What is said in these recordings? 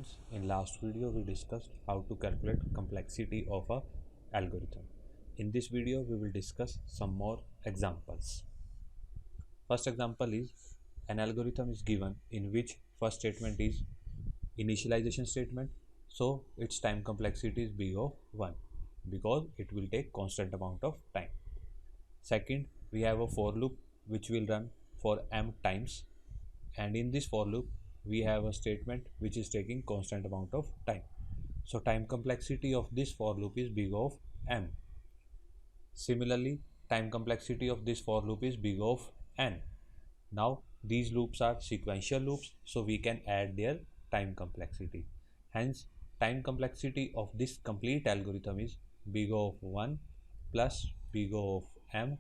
students, in last video we discussed how to calculate complexity of a algorithm. In this video we will discuss some more examples. First example is an algorithm is given in which first statement is initialization statement, so its time complexity is big of 1 because it will take constant amount of time. Second, we have a for loop which will run for m times, and in this for loop we have a statement which is taking constant amount of time. So time complexity of this for loop is big of m. Similarly, time complexity of this for loop is big of n. Now these loops are sequential loops, so we can add their time complexity. Hence time complexity of this complete algorithm is big of 1 plus big of m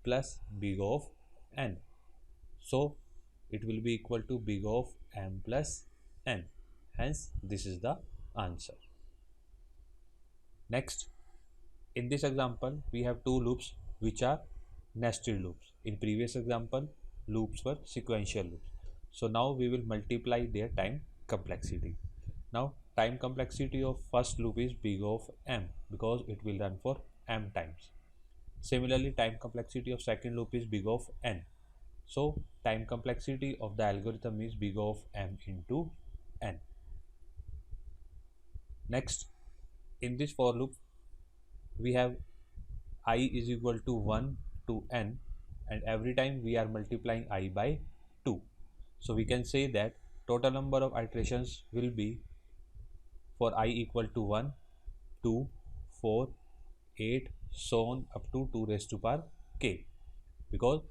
plus big of n. So it will be equal to big of m plus n. Hence this is the answer. Next, in this example we have two loops which are nested loops. In previous example loops were sequential loops. So now we will multiply their time complexity. Now time complexity of first loop is big of m because it will run for m times. Similarly, time complexity of second loop is big of n. So time complexity of the algorithm is big of m into n. Next, in this for loop we have I is equal to 1 to n, and every time we are multiplying I by 2. So we can say that total number of iterations will be for I equal to 1, 2, 4, 8, so on up to 2 raised to power k, because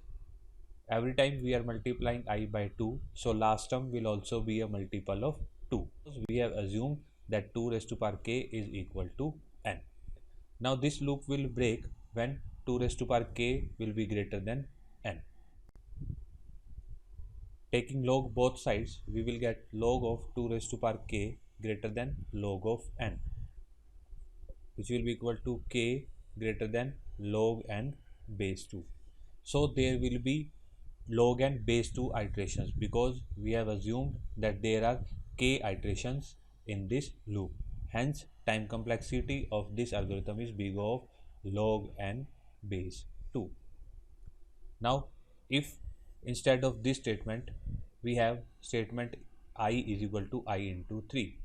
every time we are multiplying I by 2, so last term will also be a multiple of 2. We have assumed that 2 raised to power k is equal to n. Now this loop will break when 2 raised to power k will be greater than n. Taking log both sides, we will get log of 2 raised to power k greater than log of n, which will be equal to k greater than log n base 2. So there will be log n base 2 iterations because we have assumed that there are k iterations in this loop. Hence time complexity of this algorithm is big of log n base 2. Now if instead of this statement we have statement I is equal to I into 3,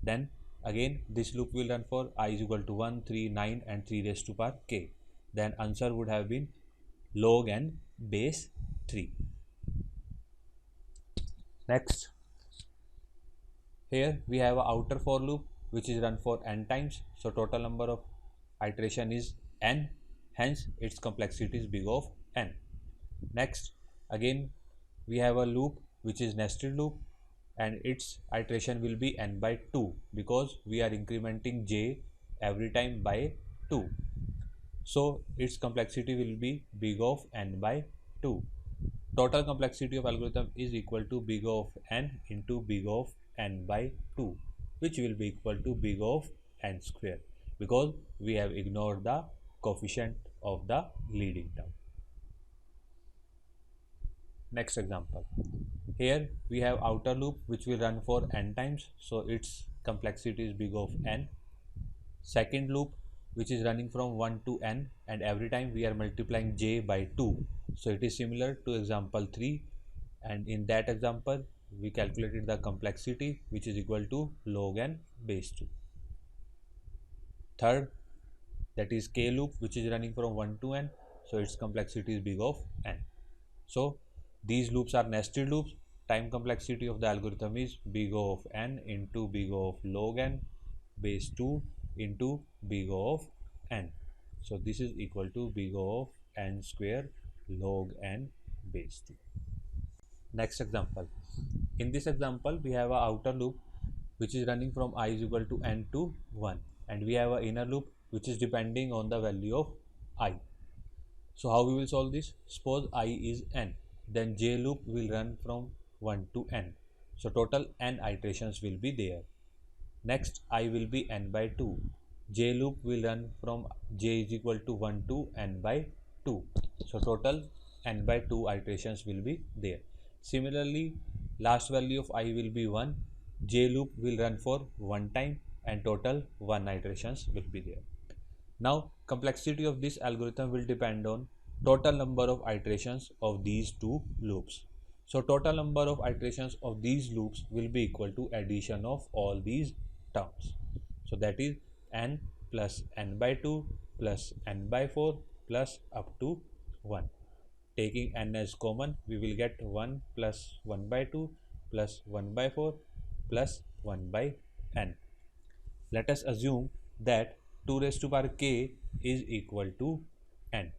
then again this loop will run for I is equal to 1, 3, 9 and 3 raised to power k. Then answer would have been log n base 3. Next, here we have a outer for loop which is run for n times, so total number of iteration is n, hence its complexity is big of n. Next, again we have a loop which is nested loop and its iteration will be n by 2 because we are incrementing j every time by 2. So its complexity will be big of n by 2. Total complexity of algorithm is equal to big of n into big of n by 2, which will be equal to big of n square because we have ignored the coefficient of the leading term. Next example. Here we have outer loop which will run for n times, so its complexity is big of n. Second loop which is running from 1 to n, and every time we are multiplying j by 2, so it is similar to example 3, and in that example we calculated the complexity which is equal to log n base 2. Third, that is k loop which is running from 1 to n, so its complexity is big of n. So these loops are nested loops. Time complexity of the algorithm is big O of n into big O of log n base 2 into big O of n. So this is equal to big O of n square log n base 2. Next example. In this example we have a outer loop which is running from I is equal to n to 1, and we have a inner loop which is depending on the value of I. So how we will solve this? Suppose I is n, then j loop will run from 1 to n. So total n iterations will be there. Next I will be n by 2. J loop will run from j is equal to 1 to n by 2. So total n by 2 iterations will be there. Similarly, last value of I will be 1. J loop will run for one time and total 1 iterations will be there. Now complexity of this algorithm will depend on total number of iterations of these two loops. So total number of iterations of these loops will be equal to addition of all these terms. So that is n plus n by 2 plus n by 4 plus up to 1. Taking n as common, we will get 1 plus 1 by 2 plus 1 by 4 plus 1 by n. Let us assume that 2 raised to power k is equal to n.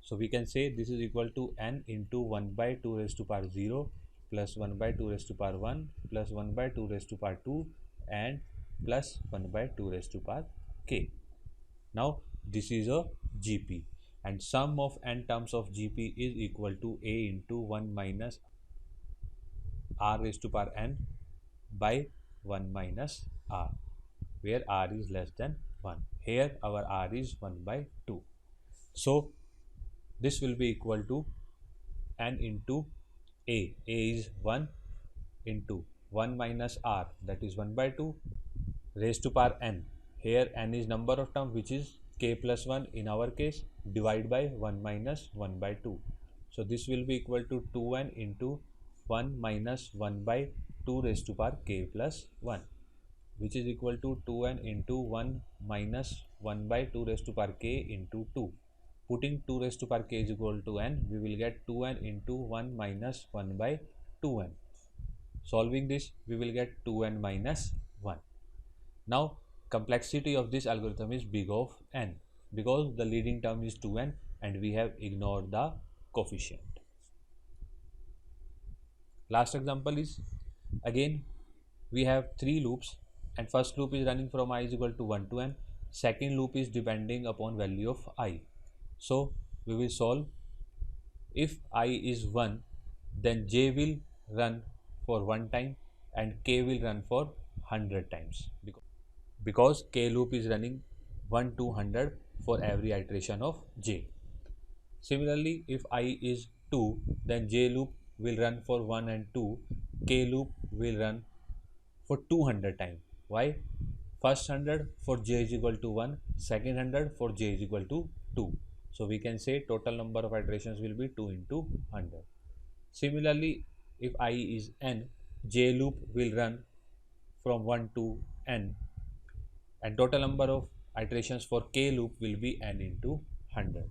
So we can say this is equal to n into 1 by 2 raised to power 0 plus 1 by 2 raised to power 1 plus 1 by 2 raised to power 2 and plus 1 by 2 raised to power k. Now this is a GP and sum of n terms of GP is equal to a into 1 minus r raised to power n by 1 minus r, where r is less than 1. Here our r is 1 by 2. So this will be equal to n into a is 1 into 1 minus r, that is 1 by 2 raised to power n. Here n is number of terms, which is k plus 1 in our case, divide by 1 minus 1 by 2. So this will be equal to 2n into 1 minus 1 by 2 raised to power k plus 1, which is equal to 2n into 1 minus 1 by 2 raised to power k into 2. Putting 2 raised to power k is equal to n, we will get 2n into 1 minus 1 by 2n. Solving this, we will get 2n minus 1. Now complexity of this algorithm is big of n, because the leading term is 2n and we have ignored the coefficient. Last example is, again we have 3 loops and first loop is running from I is equal to 1 to n. Second loop is depending upon value of I. So we will solve. If I is 1, then j will run for 1 time and k will run for 100 times, because k loop is running 1 to 100 for every iteration of j. Similarly, if I is 2, then j loop will run for 1 and 2, k loop will run for 200 times. Why? First 100 for j is equal to 1, second 100 for j is equal to 2. So we can say total number of iterations will be 2 into 100. Similarly, if I is n, j loop will run from 1 to n and total number of iterations for k loop will be n into 100.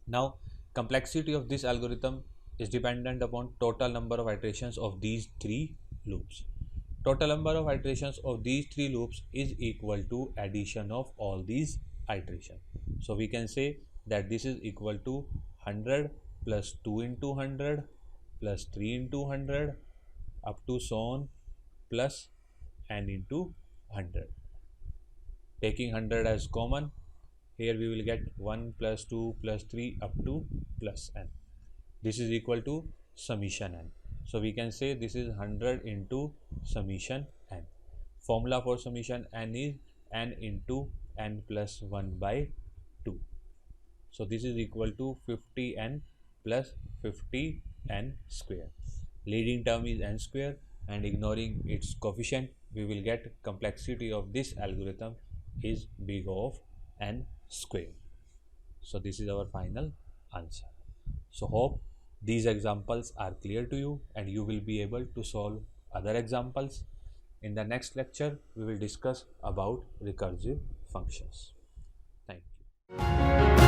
Now complexity of this algorithm is dependent upon total number of iterations of these 3 loops. Total number of iterations of these 3 loops is equal to addition of all these iterations. So we can say that this is equal to 100 plus 2 into 100 plus 3 into 100 up to so on plus n into 100. Taking 100 as common, here we will get 1 plus 2 plus 3 up to plus n. This is equal to summation n. So we can say this is 100 into summation n. Formula for summation n is n into n plus 1 by 2. So this is equal to 50n plus 50n square. Leading term is n square and ignoring its coefficient, we will get complexity of this algorithm is big of n square. So this is our final answer. So hope these examples are clear to you and you will be able to solve other examples. In the next lecture, we will discuss about recursive functions. Thank you.